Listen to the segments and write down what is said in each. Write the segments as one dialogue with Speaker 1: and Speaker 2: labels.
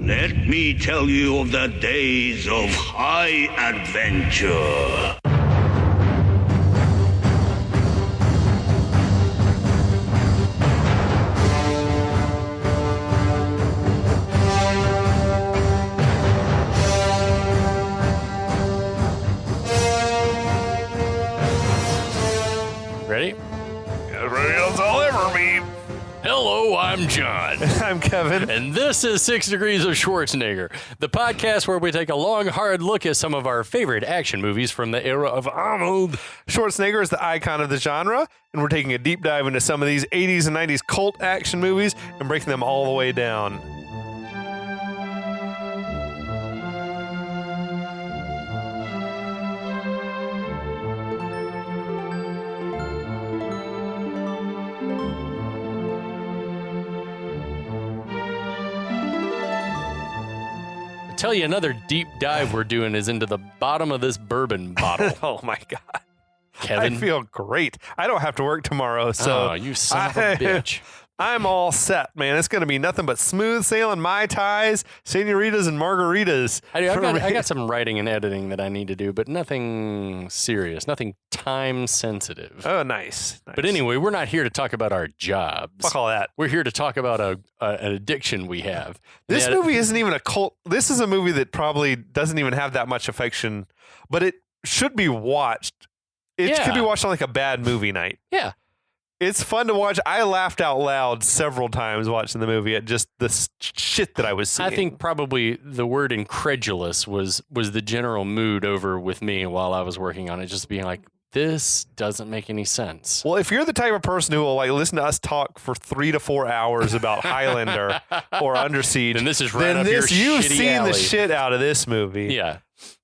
Speaker 1: Let me tell you of the days of high adventure.
Speaker 2: Ready?
Speaker 3: Ready as I'll ever be.
Speaker 2: Hello, I'm John.
Speaker 3: I'm Kevin.
Speaker 2: And this is 6 Degrees of Schwarzenegger, the podcast where we take a long, hard look at some of our favorite action movies from the era of Arnold.
Speaker 3: Schwarzenegger is the icon of the genre, and we're taking a deep dive into some of these 80s and 90s cult action movies and breaking them all the way down.
Speaker 2: Tell you another deep dive we're doing is into the bottom of this bourbon bottle.
Speaker 3: Oh my God.
Speaker 2: Kevin.
Speaker 3: I feel great. I don't have to work tomorrow, so.
Speaker 2: Oh, you son of a bitch.
Speaker 3: I'm all set, man. It's going to be nothing but smooth sailing Mai Tais, senoritas, and margaritas.
Speaker 2: I got some writing and editing that I need to do, but nothing serious, nothing time sensitive.
Speaker 3: Oh, nice.
Speaker 2: But anyway, we're not here to talk about our jobs.
Speaker 3: Fuck all that.
Speaker 2: We're here to talk about an addiction we have.
Speaker 3: This movie isn't even a cult. This is a movie that probably doesn't even have that much affection, but it should be watched. It could be watched on like a bad movie night.
Speaker 2: Yeah.
Speaker 3: It's fun to watch. I laughed out loud several times watching the movie at just the shit that I was seeing.
Speaker 2: I think probably the word incredulous was the general mood over with me while I was working on it, just being like, this doesn't make any sense.
Speaker 3: Well, if you're the type of person who will like listen to us talk for 3 to 4 hours about Highlander or Under Siege,
Speaker 2: then this is right up your
Speaker 3: you've
Speaker 2: shitty
Speaker 3: seen
Speaker 2: alley.
Speaker 3: the shit out of this movie.
Speaker 2: Yeah.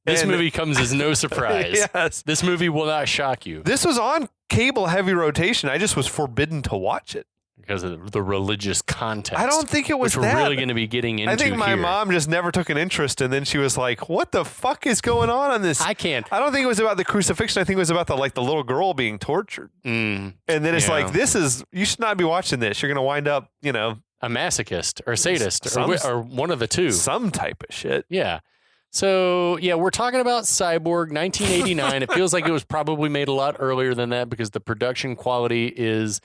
Speaker 2: This movie comes as no surprise.
Speaker 3: Yes.
Speaker 2: This movie will not shock you.
Speaker 3: This was on cable heavy rotation. I just was forbidden to watch it.
Speaker 2: Because of the religious context.
Speaker 3: I don't think it was
Speaker 2: which
Speaker 3: that.
Speaker 2: we're really going to be getting into.
Speaker 3: I think my mom just never took an interest, and then she was like, what the fuck is going on this?
Speaker 2: I can't.
Speaker 3: I don't think it was about the crucifixion. I think it was about the little girl being tortured. And then it's like, you should not be watching this. You're going to wind up, a
Speaker 2: masochist or a sadist or one of the two.
Speaker 3: Some type of shit.
Speaker 2: Yeah. So, we're talking about Cyborg, 1989. It feels like it was probably made a lot earlier than that because the production quality is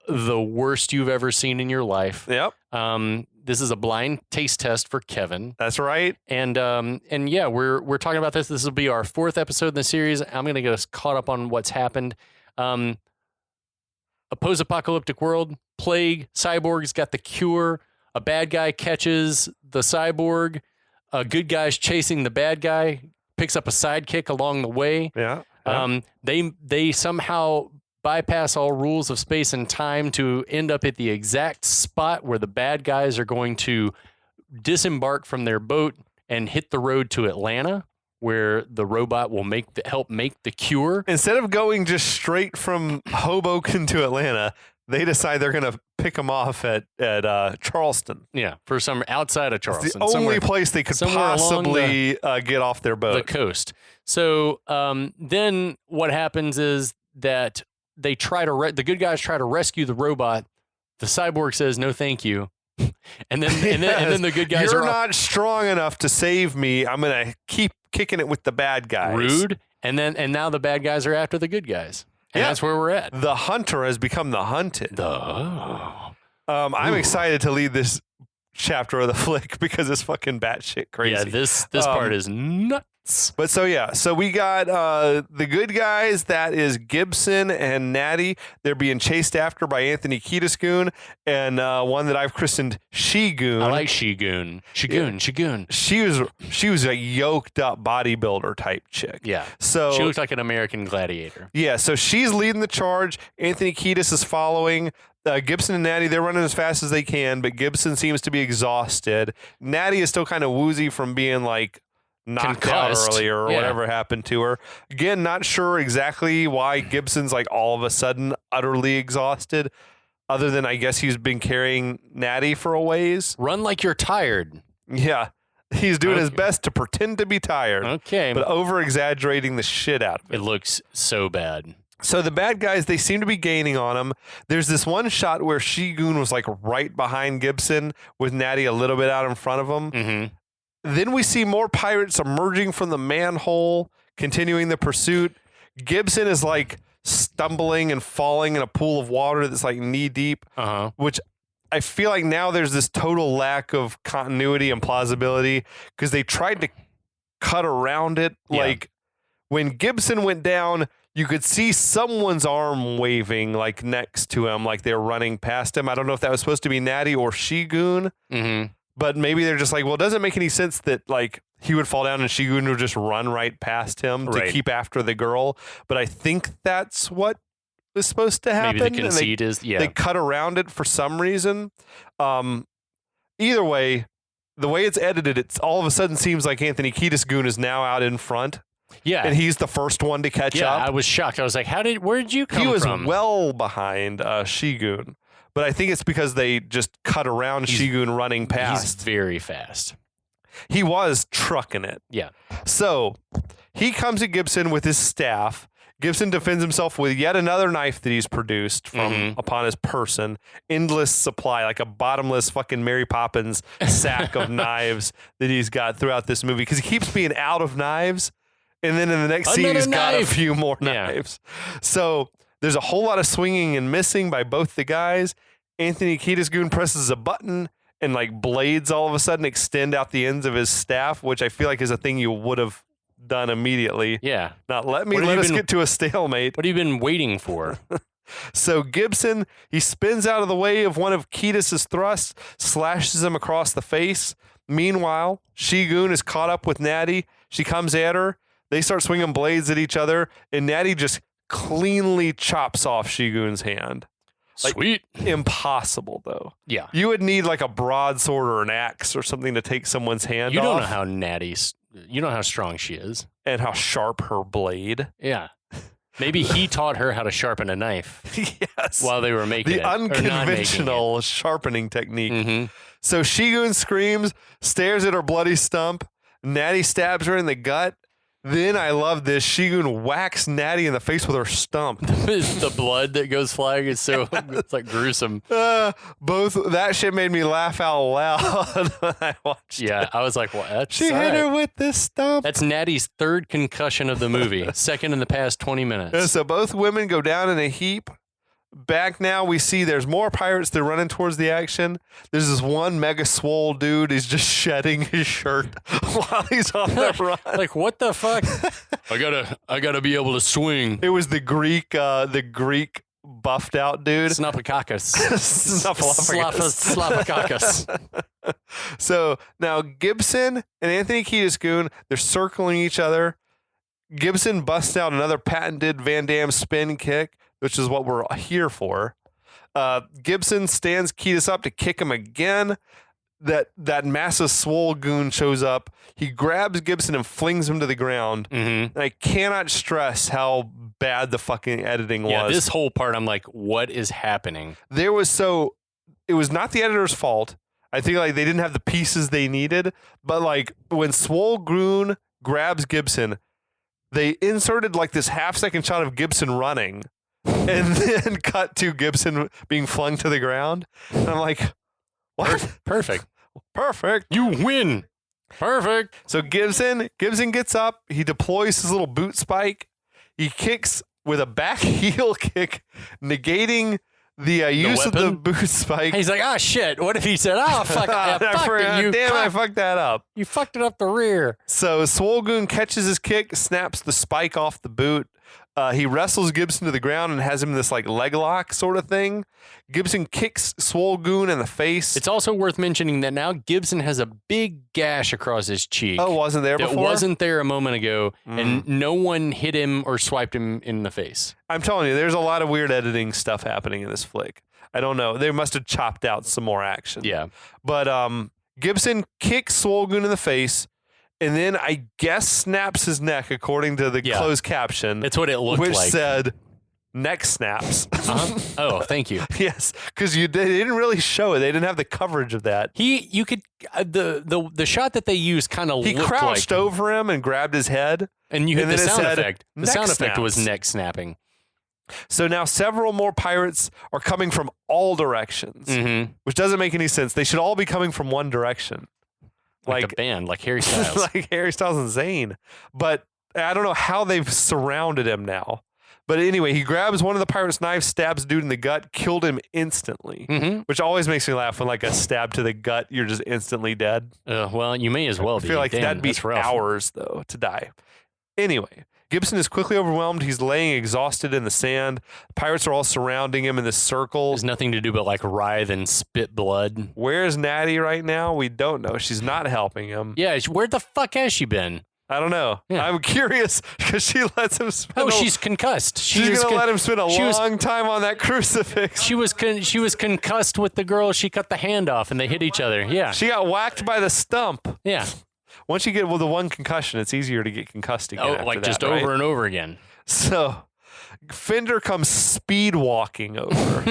Speaker 2: the worst you've ever seen in your life.
Speaker 3: Yep.
Speaker 2: This is a blind taste test for Kevin.
Speaker 3: That's right.
Speaker 2: And we're talking about this. This will be our 4th episode in the series. I'm going to get us caught up on what's happened. A post-apocalyptic world, plague, Cyborg's got the cure. A bad guy catches the Cyborg. A good guy's chasing the bad guy, picks up a sidekick along the way.
Speaker 3: Yeah.
Speaker 2: They somehow bypass all rules of space and time to end up at the exact spot where the bad guys are going to disembark from their boat and hit the road to Atlanta, where the robot will help make the cure.
Speaker 3: Instead of going just straight from Hoboken to Atlanta, they decide they're going to pick them off at Charleston.
Speaker 2: Yeah, for some outside of Charleston.
Speaker 3: It's the only place they could possibly get off their boat.
Speaker 2: The coast. So then what happens is that they the good guys try to rescue the robot. The Cyborg says, no, thank you. And then the good guys
Speaker 3: You're not strong enough to save me. I'm going to keep kicking it with the bad guys.
Speaker 2: Rude. And now the bad guys are after the good guys. And that's where we're at.
Speaker 3: The hunter has become the hunted.
Speaker 2: I'm
Speaker 3: excited to lead this chapter of the flick because it's fucking batshit crazy.
Speaker 2: Yeah, this part is nuts.
Speaker 3: But so we got the good guys. That is Gibson and Natty. They're being chased after by Anthony Kiedis-Goon and one that I've christened She-Goon.
Speaker 2: I like She-Goon. She-Goon.
Speaker 3: She was a yoked up bodybuilder type chick.
Speaker 2: Yeah.
Speaker 3: So
Speaker 2: she looked like an American gladiator.
Speaker 3: Yeah. So she's leading the charge. Anthony Kiedis is following. Gibson and Natty, they're running as fast as they can, but Gibson seems to be exhausted. Natty is still kind of woozy from being like knocked
Speaker 2: concussed
Speaker 3: out earlier or whatever happened to her. Again, not sure exactly why Gibson's like all of a sudden utterly exhausted, other than I guess he's been carrying Natty for a ways.
Speaker 2: Run like you're tired.
Speaker 3: Yeah. He's doing his best to pretend to be tired.
Speaker 2: Okay.
Speaker 3: But over exaggerating the shit out of it.
Speaker 2: It looks so bad.
Speaker 3: So the bad guys, they seem to be gaining on him. There's this one shot where Shigun was like right behind Gibson with Natty a little bit out in front of him.
Speaker 2: Mm-hmm.
Speaker 3: Then we see more pirates emerging from the manhole, continuing the pursuit. Gibson is like stumbling and falling in a pool of water that's like knee deep, which I feel like now there's this total lack of continuity and plausibility because they tried to cut around it.
Speaker 2: Yeah.
Speaker 3: Like when Gibson went down, you could see someone's arm waving like next to him, like they're running past him. I don't know if that was supposed to be Natty or Shigun, but maybe they're just like, well, it doesn't make any sense that like he would fall down and Shigun would just run right past him to keep after the girl. But I think that's what is supposed to happen.
Speaker 2: Maybe the conceit is,
Speaker 3: They cut around it for some reason. Either way, the way it's edited, it's all of a sudden seems like Anthony Kiedis Goon is now out in front.
Speaker 2: Yeah.
Speaker 3: And he's the first one to catch up.
Speaker 2: I was shocked. I was like, where did you come from?
Speaker 3: He was well behind Shigun. But I think it's because they just cut around Shigun running past.
Speaker 2: He's very fast.
Speaker 3: He was trucking it.
Speaker 2: Yeah.
Speaker 3: So he comes at Gibson with his staff. Gibson defends himself with yet another knife that he's produced from upon his person. Endless supply, like a bottomless fucking Mary Poppins sack of knives that he's got throughout this movie because he keeps being out of knives. And then in the next scene, he's got a few more knives. So there's a whole lot of swinging and missing by both the guys. Anthony Kiedis Goon presses a button and like blades all of a sudden extend out the ends of his staff, which I feel like is a thing you would have done immediately.
Speaker 2: Yeah.
Speaker 3: Not let us get to a stalemate.
Speaker 2: What have you been waiting for?
Speaker 3: So Gibson, he spins out of the way of one of Kiedis' thrusts, slashes him across the face. Meanwhile, Shigun is caught up with Natty. She comes at her. They start swinging blades at each other, and Natty just cleanly chops off Shigun's hand. Like,
Speaker 2: Sweet.
Speaker 3: Impossible, though.
Speaker 2: Yeah.
Speaker 3: You would need like a broadsword or an axe or something to take someone's hand off.
Speaker 2: You don't know how Natty's, you don't know how strong she is.
Speaker 3: And how sharp her blade.
Speaker 2: Yeah. Maybe he taught her how to sharpen a knife.
Speaker 3: Yes.
Speaker 2: While they were making
Speaker 3: the unconventional sharpening technique. So Shigun screams, stares at her bloody stump. Natty stabs her in the gut. Then I love this. Shigun whacks Natty in the face with her stump.
Speaker 2: The blood that goes flying is so it's like gruesome.
Speaker 3: Both that shit made me laugh out loud when I watched it.
Speaker 2: I was like, what?
Speaker 3: She hit her with this stump.
Speaker 2: That's Natty's third concussion of the movie, second in the past 20 minutes.
Speaker 3: And so both women go down in a heap. Back now, we see there's more pirates. They're running towards the action. There's this one mega swole dude. He's just shedding his shirt while he's on the run.
Speaker 2: Like, what the fuck? I gotta be able to swing.
Speaker 3: It was the Greek buffed out dude.
Speaker 2: Snapakakis.
Speaker 3: Slapakakis. So now Gibson and Anthony Kiedis Goon, they're circling each other. Gibson busts out another patented Van Damme spin kick, which is what we're here for. Gibson stands Kiedis up to kick him again. That massive swole goon shows up. He grabs Gibson and flings him to the ground. And I cannot stress how bad the fucking editing was.
Speaker 2: Yeah, this whole part, I'm like, what is happening?
Speaker 3: It was not the editor's fault. I think like they didn't have the pieces they needed. But like when swole goon grabs Gibson, they inserted like this half-second shot of Gibson running. And then cut to Gibson being flung to the ground. And I'm like, what?
Speaker 2: Perfect.
Speaker 3: You
Speaker 2: win. Perfect.
Speaker 3: So Gibson gets up. He deploys his little boot spike. He kicks with a back heel kick, negating the use of the boot spike.
Speaker 2: He's like, shit. What if he said, fuck,
Speaker 3: I fucked that up.
Speaker 2: You fucked it up the rear.
Speaker 3: So Swolgoon catches his kick, snaps the spike off the boot. He wrestles Gibson to the ground and has him in this like leg lock sort of thing. Gibson kicks Swolgoon in the face.
Speaker 2: It's also worth mentioning that now Gibson has a big gash across his cheek.
Speaker 3: Oh, wasn't there before?
Speaker 2: It wasn't there a moment ago, and no one hit him or swiped him in the face.
Speaker 3: I'm telling you, there's a lot of weird editing stuff happening in this flick. I don't know. They must have chopped out some more action.
Speaker 2: Yeah.
Speaker 3: But Gibson kicks Swolgoon in the face. And then I guess snaps his neck according to the closed caption.
Speaker 2: That's what it looked
Speaker 3: which
Speaker 2: like.
Speaker 3: Which said, neck snaps.
Speaker 2: Oh, thank you.
Speaker 3: Yes, because they didn't really show it. They didn't have the coverage of that.
Speaker 2: You could the shot that they used kind of looked like.
Speaker 3: He crouched over him and grabbed his head.
Speaker 2: And you hit the sound effect. The sound effect
Speaker 3: snaps.
Speaker 2: was neck snapping.
Speaker 3: So now several more pirates are coming from all directions, which doesn't make any sense. They should all be coming from one direction.
Speaker 2: Like a band, like Harry Styles.
Speaker 3: Like Harry Styles and Zayn. But I don't know how they've surrounded him now. But anyway, he grabs one of the pirates' knives, stabs dude in the gut, killed him instantly, which always makes me laugh when like a stab to the gut, you're just instantly dead.
Speaker 2: Well, you may as well be.
Speaker 3: I feel like that'd be hours, though, to die. Anyway, Gibson is quickly overwhelmed. He's laying exhausted in the sand. Pirates are all surrounding him in this circle.
Speaker 2: There's nothing to do but like writhe and spit blood.
Speaker 3: Where's Natty right now? We don't know. She's not helping him.
Speaker 2: Yeah, where the fuck has she been?
Speaker 3: I don't know. Yeah. I'm curious because she lets him spend.
Speaker 2: She's concussed.
Speaker 3: She's going to let him spend a long time on that crucifix.
Speaker 2: She was concussed with the girl. She cut the hand off and they hit each other. Yeah.
Speaker 3: She got whacked by the stump.
Speaker 2: Yeah.
Speaker 3: Once you get the one concussion, it's easier to get concussed again.
Speaker 2: Oh, like just over and over again.
Speaker 3: So Fender comes speed walking over,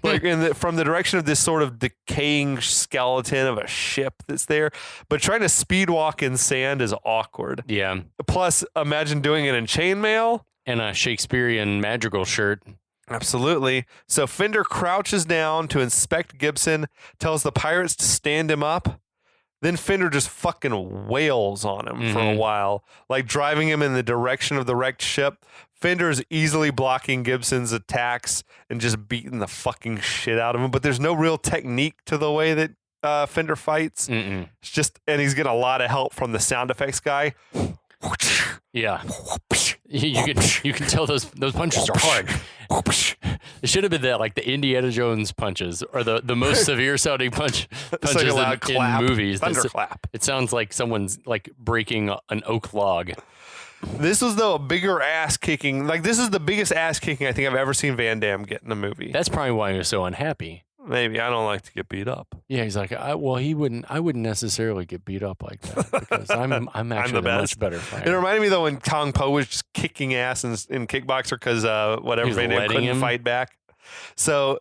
Speaker 3: like from the direction of this sort of decaying skeleton of a ship that's there. But trying to speed walk in sand is awkward.
Speaker 2: Yeah.
Speaker 3: Plus, imagine doing it in chainmail
Speaker 2: and a Shakespearean madrigal shirt.
Speaker 3: Absolutely. So Fender crouches down to inspect Gibson, tells the pirates to stand him up. Then Fender just fucking wails on him for a while, like driving him in the direction of the wrecked ship. Fender's easily blocking Gibson's attacks and just beating the fucking shit out of him. But there's no real technique to the way that Fender fights. It's just, and he's getting a lot of help from the sound effects guy.
Speaker 2: Yeah, you can tell those punches are hard. It should have been that, like the Indiana Jones punches, or the most severe sounding punches like in movies.
Speaker 3: Thunderclap.
Speaker 2: It sounds like someone's like breaking an oak log.
Speaker 3: This was though a bigger ass kicking. Like this is the biggest ass kicking I think I've ever seen Van Damme get in a movie.
Speaker 2: That's probably why he was so unhappy.
Speaker 3: Maybe I don't like to get beat up.
Speaker 2: Yeah, he's like, I wouldn't necessarily get beat up like that because I'm actually a much better fighter.
Speaker 3: It reminded me though when Kong Po was just kicking ass in Kickboxer because whatever Van Damme couldn't fight back. So,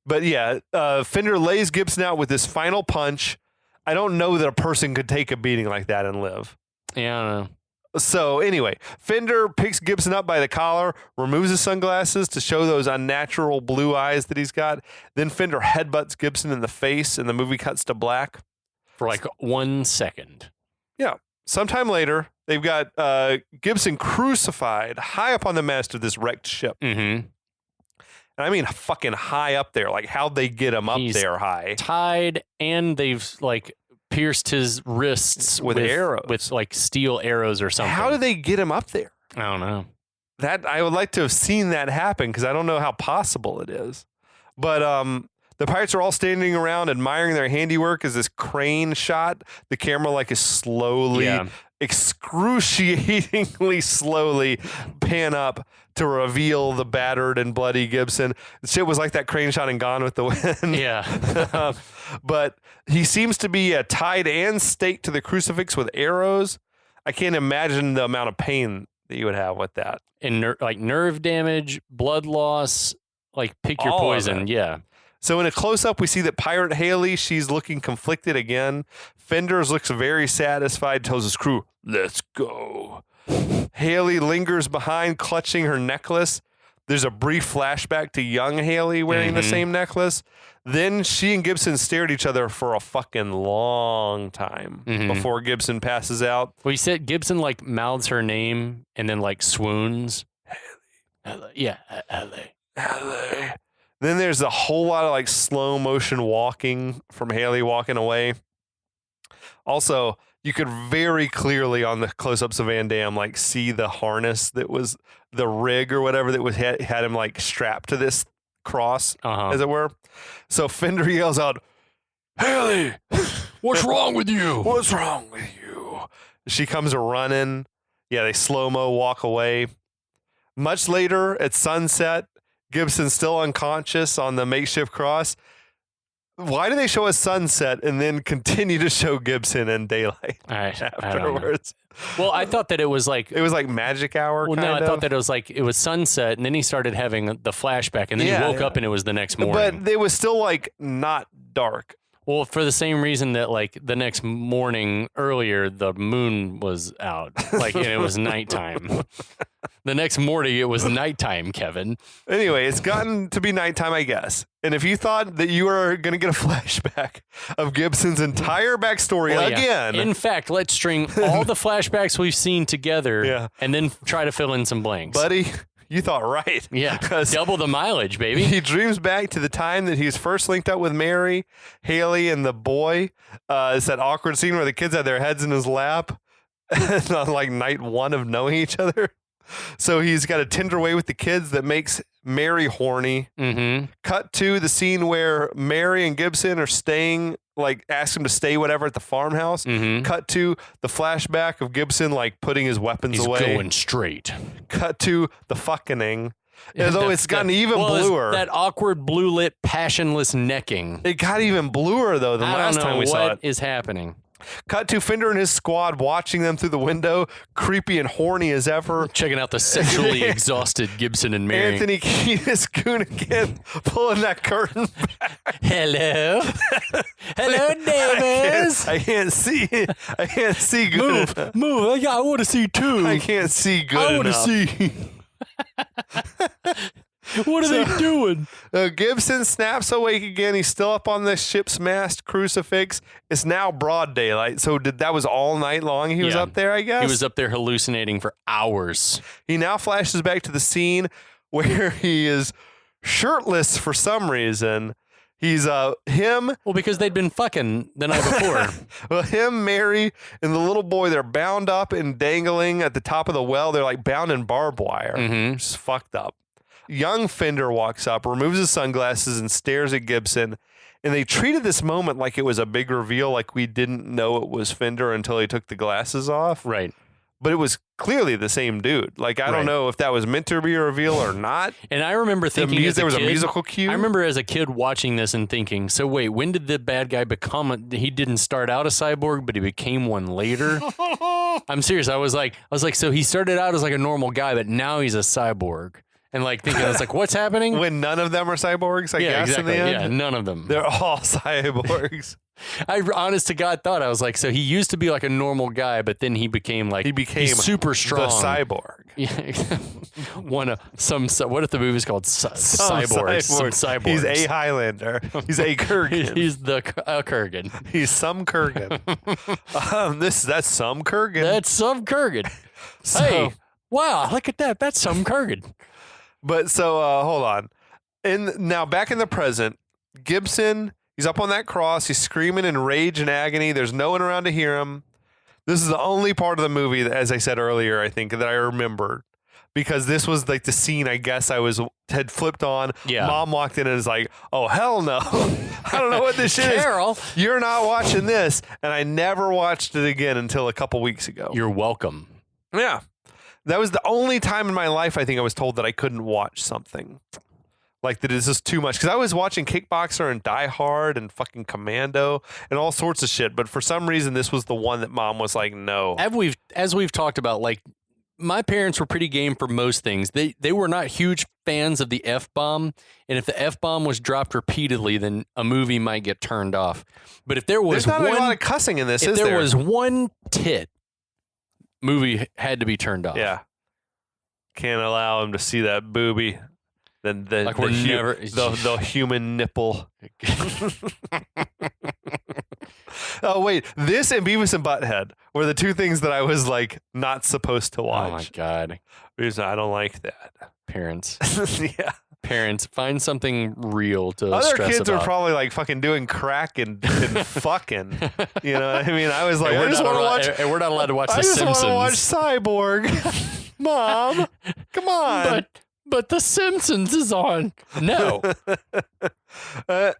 Speaker 3: but yeah, Fender lays Gibson out with this final punch. I don't know that a person could take a beating like that and live.
Speaker 2: Yeah, I don't know.
Speaker 3: So anyway, Fender picks Gibson up by the collar, removes his sunglasses to show those unnatural blue eyes that he's got. Then Fender headbutts Gibson in the face, and the movie cuts to black.
Speaker 2: For like 1 second.
Speaker 3: Yeah. Sometime later, they've got Gibson crucified high up on the mast of this wrecked ship. And I mean fucking high up there. Like, how'd they get him up there high?
Speaker 2: Tied, and they've like pierced his wrists
Speaker 3: with arrows,
Speaker 2: with like steel arrows or something.
Speaker 3: How did they get him up there?
Speaker 2: I don't know.
Speaker 3: That I would like to have seen that happen because I don't know how possible it is. But the pirates are all standing around admiring their handiwork as this crane shot. The camera like is slowly, excruciatingly slowly pan up to reveal the battered and bloody Gibson. The shit was like that crane shot in Gone with the Wind.
Speaker 2: Yeah.
Speaker 3: But he seems to be tied and staked to the crucifix with arrows. I can't imagine the amount of pain that you would have with that.
Speaker 2: And like nerve damage, blood loss, like pick your poison. Yeah.
Speaker 3: So in a close-up, we see that Pirate Haley, she's looking conflicted again. Fenders looks very satisfied, tells his crew, "Let's go." Haley lingers behind, clutching her necklace. There's a brief flashback to young Haley wearing the same necklace. Then she and Gibson stare at each other for a fucking long time before Gibson passes out.
Speaker 2: Well, he said Gibson like mouths her name and then like swoons. Haley. Yeah, Haley.
Speaker 3: Haley. Then there's a whole lot of like slow motion walking from Haley walking away. Also, you could very clearly on the close-ups of Van Damme like see the harness that was the rig or whatever that was had him like strapped to this cross, as it were. So Fender yells out, "Haley,
Speaker 2: what's wrong with you?
Speaker 3: What's wrong with you?" She comes running. Yeah, they slow-mo walk away. Much later at sunset, Gibson's still unconscious on the makeshift cross. Why do they show a sunset and then continue to show Gibson in daylight afterwards?
Speaker 2: Well, I thought that it was like
Speaker 3: magic hour.
Speaker 2: Well, I thought that it was sunset, and then he started having the flashback, and then he woke up and it was the next morning.
Speaker 3: But it was still like not dark.
Speaker 2: Well, for the same reason that like the next morning earlier, the moon was out, like, and it was nighttime. The next morning, it was nighttime, Kevin.
Speaker 3: Anyway, it's gotten to be nighttime, I guess. And if you thought that you were going to get a flashback of Gibson's entire backstory again.
Speaker 2: In fact, let's string all the flashbacks we've seen together and then try to fill in some blanks.
Speaker 3: Buddy, you thought right.
Speaker 2: Yeah, double the mileage, baby.
Speaker 3: He dreams back to the time that he was first linked up with Mary, Haley, and the boy. It's that awkward scene where the kids had their heads in his lap on like night one of knowing each other. So he's got a tender way with the kids that makes Mary horny.
Speaker 2: Mm-hmm.
Speaker 3: Cut to the scene where Mary and Gibson are staying, like ask him to stay whatever at the farmhouse.
Speaker 2: Mm-hmm.
Speaker 3: Cut to the flashback of Gibson like putting his weapons away.
Speaker 2: He's going straight.
Speaker 3: Cut to the fucking. Although it's gotten even bluer.
Speaker 2: That awkward blue lit passionless necking.
Speaker 3: It got even bluer though than last time we saw it.
Speaker 2: What is happening?
Speaker 3: Cut to Fender and his squad watching them through the window, creepy and horny as ever.
Speaker 2: Checking out the sexually exhausted Gibson and Mary.
Speaker 3: Anthony Kiedis Goon again, pulling that curtain back.
Speaker 2: Hello. Hello, neighbors.
Speaker 3: I can't see. I can't see good enough.
Speaker 2: Move. I want to see too.
Speaker 3: I can't see good
Speaker 2: I want to
Speaker 3: enough.
Speaker 2: see. What are they doing?
Speaker 3: Gibson snaps awake again. He's still up on the ship's mast crucifix. It's now broad daylight. So that was all night long he was up there, I guess?
Speaker 2: He was up there hallucinating for hours.
Speaker 3: He now flashes back to the scene where he is shirtless for some reason. He's him.
Speaker 2: Well, because they'd been fucking the night before.
Speaker 3: Well, him, Mary, and the little boy, they're bound up and dangling at the top of the well. They're like bound in barbed wire.
Speaker 2: Mm-hmm.
Speaker 3: Which is fucked up. Young Fender walks up, removes his sunglasses, and stares at Gibson. And they treated this moment like it was a big reveal, like we didn't know it was Fender until he took the glasses off.
Speaker 2: Right.
Speaker 3: But it was clearly the same dude. Like, I don't know if that was meant to be a reveal or not.
Speaker 2: And I remember thinking
Speaker 3: there was a musical cue.
Speaker 2: I remember as a kid watching this and thinking, so wait, when did the bad guy become he didn't start out a cyborg, but he became one later? I'm serious. I was like, so he started out as like a normal guy, but now he's a cyborg. And like thinking, I was like, what's happening?
Speaker 3: When none of them are cyborgs, I guess,
Speaker 2: exactly.
Speaker 3: in the end?
Speaker 2: Yeah, none of them.
Speaker 3: They're all cyborgs.
Speaker 2: I honest to God thought, I was like, so he used to be like a normal guy, but then he became like, he's super strong.
Speaker 3: The cyborg.
Speaker 2: Yeah. What if the movie's called Cyborg? Some cyborgs.
Speaker 3: He's a Highlander. He's a Kurgan.
Speaker 2: He's the Kurgan.
Speaker 3: He's some Kurgan. That's some Kurgan.
Speaker 2: That's some Kurgan. Hey, wow, look at that. That's some Kurgan.
Speaker 3: But so, hold on. Now back in the present, Gibson, he's up on that cross. He's screaming in rage and agony. There's no one around to hear him. This is the only part of the movie that, as I said earlier, I think that I remembered. Because this was like the scene I guess had flipped on.
Speaker 2: Yeah.
Speaker 3: Mom walked in and was like, oh, hell no. I don't know what this shit is.
Speaker 2: Carol.
Speaker 3: You're not watching this. And I never watched it again until a couple weeks ago.
Speaker 2: You're welcome.
Speaker 3: Yeah. That was the only time in my life I think I was told that I couldn't watch something. Like that is just too much. Because I was watching Kickboxer and Die Hard and fucking Commando and all sorts of shit. But for some reason, this was the one that Mom was like, no.
Speaker 2: As we've talked about, like, my parents were pretty game for most things. They were not huge fans of the F-bomb. And if the F-bomb was dropped repeatedly, then a movie might get turned off. But if there was
Speaker 3: There's not a lot of cussing in this, is there?
Speaker 2: If there was one tit, movie had to be turned off.
Speaker 3: Yeah. Can't allow him to see that booby. Then the human nipple. Oh wait, this and Beavis and Butthead were the two things that I was like not supposed to watch.
Speaker 2: Oh my God.
Speaker 3: Because I don't like that.
Speaker 2: Parents.
Speaker 3: Yeah.
Speaker 2: Parents, find something real to
Speaker 3: Other
Speaker 2: stress
Speaker 3: kids
Speaker 2: about.
Speaker 3: are probably like fucking doing crack and fucking. You know what I mean? I was like,
Speaker 2: and
Speaker 3: I just want to watch.
Speaker 2: And we're not allowed to watch
Speaker 3: I
Speaker 2: The
Speaker 3: just
Speaker 2: Simpsons.
Speaker 3: want to watch Cyborg. Mom, come on.
Speaker 2: But The Simpsons is on. No.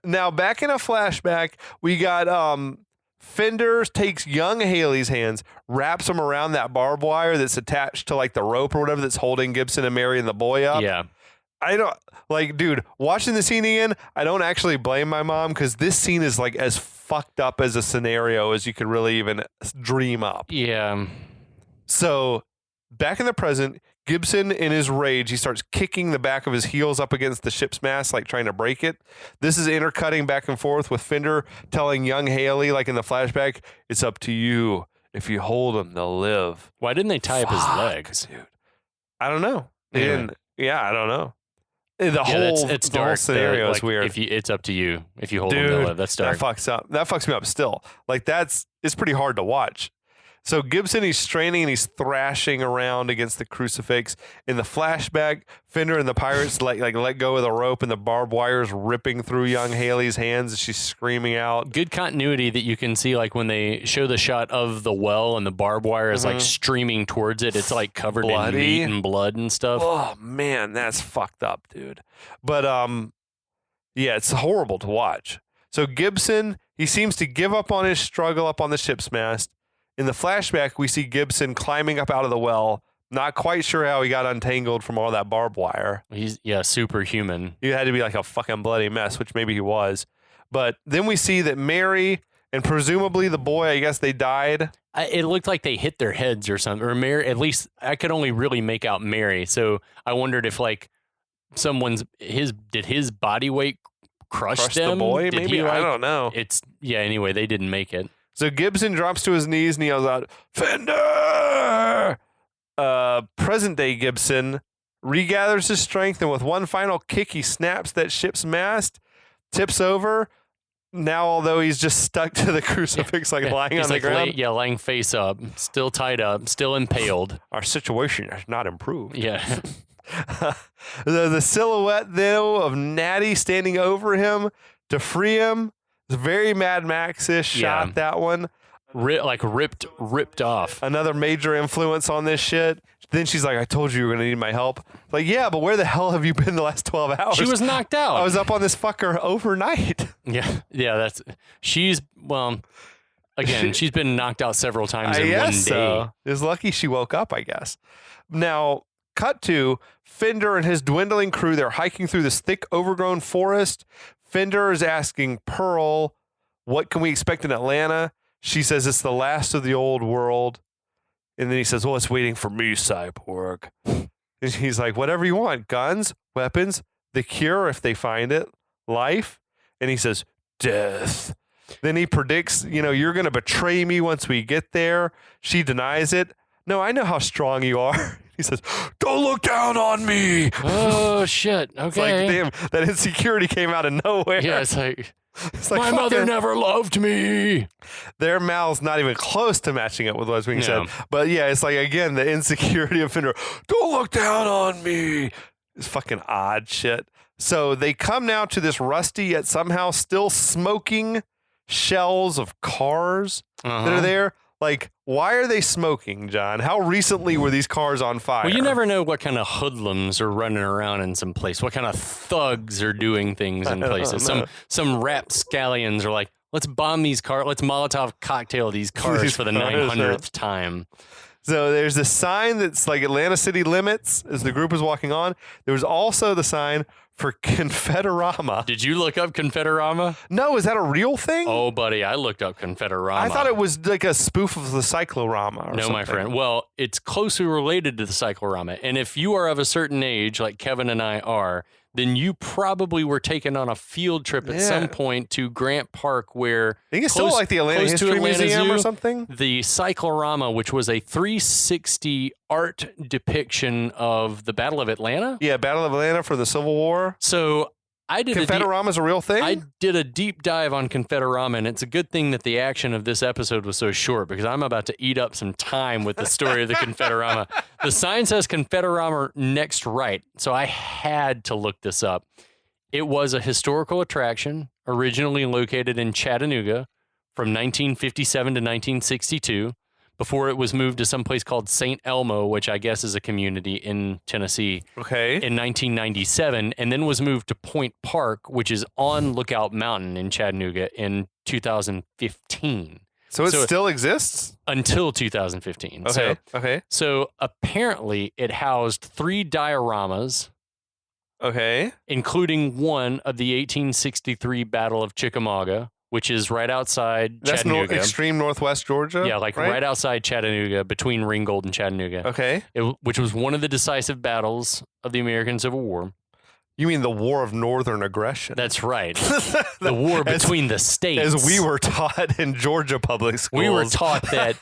Speaker 3: Now back in a flashback, we got Fender takes young Haley's hands, wraps them around that barbed wire that's attached to like the rope or whatever that's holding Gibson and Mary and the boy up.
Speaker 2: Yeah.
Speaker 3: I don't like, dude, watching the scene again, I don't actually blame my mom because this scene is like as fucked up as a scenario as you could really even dream up.
Speaker 2: Yeah.
Speaker 3: So back in the present, Gibson, in his rage, he starts kicking the back of his heels up against the ship's mast, like trying to break it. This is intercutting back and forth with Fender telling young Haley, like in the flashback, it's up to you. If you hold them, they'll live.
Speaker 2: Why didn't they tie up his legs?
Speaker 3: Dude. I don't know. They
Speaker 2: Anyway.
Speaker 3: didn't. Yeah, I don't know. The
Speaker 2: It's
Speaker 3: whole
Speaker 2: dark.
Speaker 3: scenario is
Speaker 2: Like,
Speaker 3: weird.
Speaker 2: It's up to you. If you hold
Speaker 3: Dude,
Speaker 2: them, they'll live. That's dark.
Speaker 3: That fucks up. That fucks me up still. Like it's pretty hard to watch. So Gibson, he's straining and he's thrashing around against the crucifix. In the flashback, Fender and the pirates let go of the rope and the barbed wires ripping through young Haley's hands as she's screaming out.
Speaker 2: Good continuity that you can see, like when they show the shot of the well and the barbed wire is like streaming towards it. It's like covered
Speaker 3: Bloody.
Speaker 2: in meat and blood and stuff.
Speaker 3: Oh man, that's fucked up, dude. But yeah, it's horrible to watch. So Gibson, he seems to give up on his struggle up on the ship's mast. In the flashback, we see Gibson climbing up out of the well, not quite sure how he got untangled from all that barbed wire.
Speaker 2: He's superhuman.
Speaker 3: He had to be like a fucking bloody mess, which maybe he was. But then we see that Mary and presumably the boy, I guess they died.
Speaker 2: It looked like they hit their heads or something. Or Mary, at least I could only really make out Mary. So I wondered if like did his body weight crush them?
Speaker 3: The boy,
Speaker 2: Did
Speaker 3: maybe?
Speaker 2: he,
Speaker 3: I don't know.
Speaker 2: Anyway, they didn't make it.
Speaker 3: So Gibson drops to his knees and he yells out, Fender! Present day Gibson regathers his strength and with one final kick, he snaps that ship's mast, tips over. Now, although he's just stuck to the crucifix, lying on the ground.
Speaker 2: Lying face up, still tied up, still impaled.
Speaker 3: Our situation has not improved.
Speaker 2: Yeah.
Speaker 3: The silhouette, though, of Natty standing over him to free him. It's very Mad Max-ish shot, that one.
Speaker 2: Ripped off.
Speaker 3: Another major influence on this shit. Then she's like, I told you were going to need my help. Like, yeah, but where the hell have you been the last 12 hours?
Speaker 2: She was knocked out.
Speaker 3: I was up on this fucker overnight.
Speaker 2: Yeah, she's been knocked out several times in one day.
Speaker 3: So. It's lucky she woke up, I guess. Now, cut to Fender and his dwindling crew. They're hiking through this thick, overgrown forest. Fender is asking Pearl, what can we expect in Atlanta? She says it's the last of the old world. And then he says, well, it's waiting for me, Cyborg. And he's like, whatever you want. Guns, weapons, the cure if they find it, life. And he says, death. Then he predicts, you're going to betray me once we get there. She denies it. No, I know how strong you are. He says, don't look down on me.
Speaker 2: Oh, shit. Okay.
Speaker 3: It's like, damn, that insecurity came out of nowhere.
Speaker 2: Yeah, it's like
Speaker 3: my
Speaker 2: my mother never loved me.
Speaker 3: Their mouths not even close to matching up with what's being said. But yeah, it's like, again, the insecurity of Fender. Don't look down on me. It's fucking odd shit. So they come now to this rusty yet somehow still smoking shells of cars that are there. Like, why are they smoking, John? How recently were these cars on fire?
Speaker 2: Well, you never know what kind of hoodlums are running around in some place. What kind of thugs are doing things in places. Some rapscallions are like, let's bomb these cars. Let's Molotov cocktail these cars for the 900th time.
Speaker 3: So there's a sign that's like Atlanta City Limits as the group is walking on. There was also the sign for Confederama.
Speaker 2: Did you look up Confederama?
Speaker 3: No, is that a real thing?
Speaker 2: Oh, buddy, I looked up Confederama.
Speaker 3: I thought it was like a spoof of the Cyclorama.
Speaker 2: No, my friend. Well, it's closely related to the Cyclorama. And if you are of a certain age, like Kevin and I are, then you probably were taken on a field trip at some point to Grant Park, where
Speaker 3: I think it's still like the Atlanta History Museum or something.
Speaker 2: The Cyclorama, which was a 360 art depiction of the Battle of Atlanta.
Speaker 3: Yeah, Battle of Atlanta for the Civil War.
Speaker 2: So I did
Speaker 3: Confederama's a real thing?
Speaker 2: I did a deep dive on Confederama, and it's a good thing that the action of this episode was so short, because I'm about to eat up some time with the story of the Confederama. The sign says Confederama next right, so I had to look this up. It was a historical attraction originally located in Chattanooga from 1957 to 1962. Before it was moved to some place called St. Elmo, which I guess is a community in Tennessee, in 1997, and then was moved to Point Park, which is on Lookout Mountain in Chattanooga, in 2015.
Speaker 3: So it still exists?
Speaker 2: Until 2015.
Speaker 3: Okay.
Speaker 2: So apparently it housed 3 dioramas, including one of the 1863 Battle of Chickamauga, which is right outside
Speaker 3: That's
Speaker 2: Chattanooga.
Speaker 3: extreme northwest Georgia?
Speaker 2: Yeah, like right outside Chattanooga, between Ringgold and Chattanooga.
Speaker 3: Okay.
Speaker 2: Which was one of the decisive battles of the American Civil War.
Speaker 3: You mean the War of Northern Aggression?
Speaker 2: That's right. The war between the states.
Speaker 3: As we were taught in Georgia public schools.
Speaker 2: We were taught that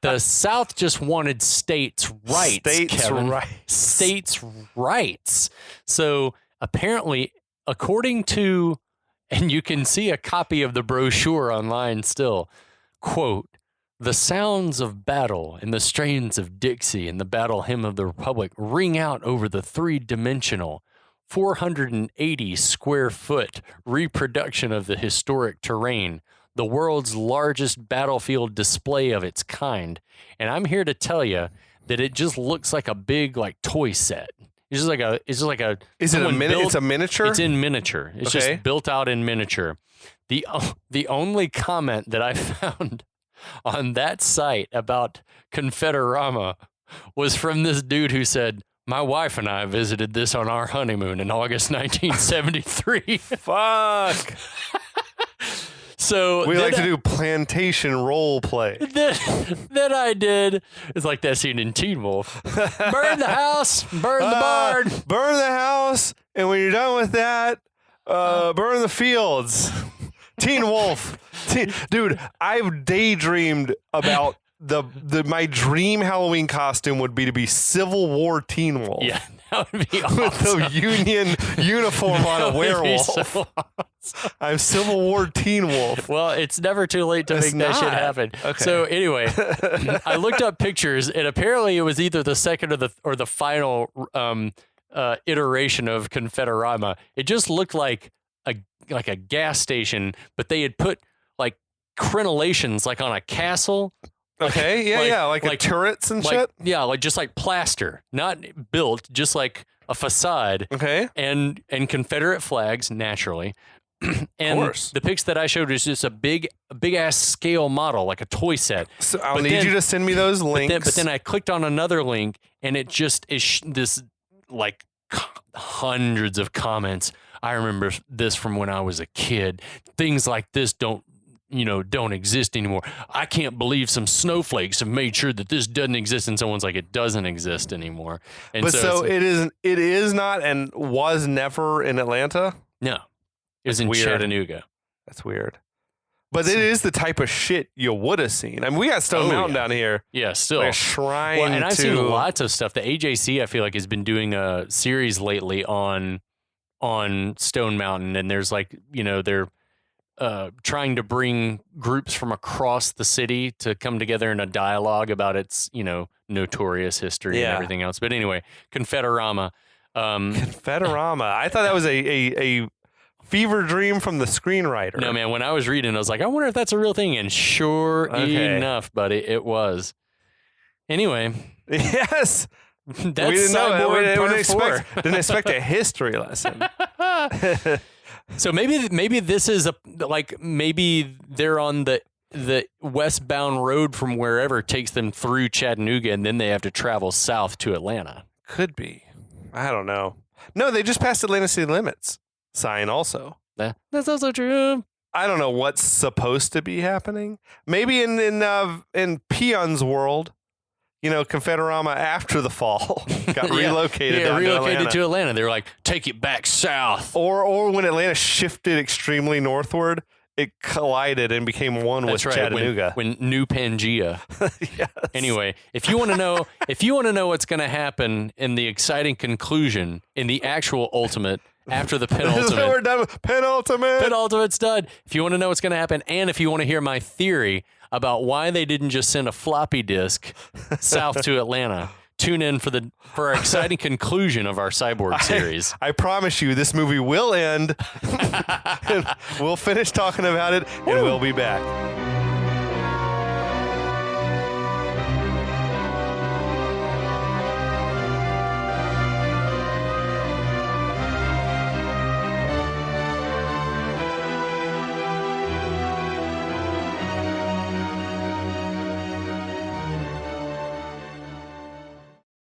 Speaker 2: the South just wanted states' rights, Kevin. States' rights. So apparently, according to, and you can see a copy of the brochure online still, quote, "The sounds of battle and the strains of Dixie and the battle hymn of the Republic ring out over the three-dimensional 480 square foot reproduction of the historic terrain, the world's largest battlefield display of its kind." And I'm here to tell you that it just looks like a big toy set. It's just like a.
Speaker 3: Is it a miniature? It's a miniature.
Speaker 2: It's in miniature. It's just built out in miniature. The only comment that I found on that site about Confederama was from this dude who said, "My wife and I visited this on our honeymoon in August 1973.
Speaker 3: Fuck.
Speaker 2: So
Speaker 3: we like to do plantation role play.
Speaker 2: Then I did. It's like that scene in Teen Wolf. Burn the house, burn the barn.
Speaker 3: Burn the house, and when you're done with that, burn the fields. Teen Wolf. Dude, I've daydreamed about my dream Halloween costume would be to be Civil War Teen Wolf.
Speaker 2: Yeah, that would be awesome.
Speaker 3: With the Union uniform on a werewolf. So awesome. I'm Civil War Teen Wolf.
Speaker 2: Well, it's never too late to make that shit happen.
Speaker 3: Okay.
Speaker 2: So anyway, I looked up pictures, and apparently it was either the second or the final iteration of Confederama. It just looked like a gas station, but they had put crenellations on a castle.
Speaker 3: Okay, like turrets and shit.
Speaker 2: Yeah, just like plaster, not built, just like a facade.
Speaker 3: Okay,
Speaker 2: and Confederate flags naturally. And
Speaker 3: of course.
Speaker 2: The pics that I showed is just a big ass scale model, like a toy set.
Speaker 3: So I'll need you to send me those links.
Speaker 2: But then I clicked on another link, and it just is this hundreds of comments. I remember this from when I was a kid. Things like this don't exist anymore. I can't believe some snowflakes have made sure that this doesn't exist. And someone's like, it doesn't exist anymore. And
Speaker 3: but so it is not and was never in Atlanta?
Speaker 2: No. It was in Chattanooga.
Speaker 3: That's weird. But it is the type of shit you would have seen. I mean, we got Stone Mountain down here.
Speaker 2: Yeah, still.
Speaker 3: Like a shrine
Speaker 2: and I've seen lots of stuff. The AJC, I feel like, has been doing a series lately on Stone Mountain. And there's they're trying to bring groups from across the city to come together in a dialogue about its, notorious history and everything else. But anyway, Confederama.
Speaker 3: Confederama. I thought that was a fever dream from the screenwriter.
Speaker 2: No, man, when I was reading, I was like, I wonder if that's a real thing. And sure enough, buddy, it was. Anyway.
Speaker 3: Yes.
Speaker 2: That's
Speaker 3: we didn't know
Speaker 2: it.
Speaker 3: Didn't expect a history lesson.
Speaker 2: So maybe this is maybe they're on the westbound road from wherever takes them through Chattanooga, and then they have to travel south to Atlanta.
Speaker 3: Could be. I don't know. No, they just passed Atlanta city limits sign also.
Speaker 2: That's also true.
Speaker 3: I don't know what's supposed to be happening. Maybe in Peon's world, Confederama after the fall got relocated.
Speaker 2: Yeah, relocated to Atlanta. They were like, take it back south.
Speaker 3: Or when Atlanta shifted extremely northward, it collided and became one with Chattanooga.
Speaker 2: When New Pangea.
Speaker 3: Yes.
Speaker 2: Anyway, if you want to know what's going to happen in the exciting conclusion, in the actual ultimate, after the penultimate.
Speaker 3: We're done with penultimate.
Speaker 2: Penultimate's done. If you want to know what's going to happen, and if you want to hear my theory about why they didn't just send a floppy disk south to Atlanta, tune in for our exciting conclusion of our Cyborg series.
Speaker 3: I promise you, this movie will end. And we'll finish talking about it, and we'll be back.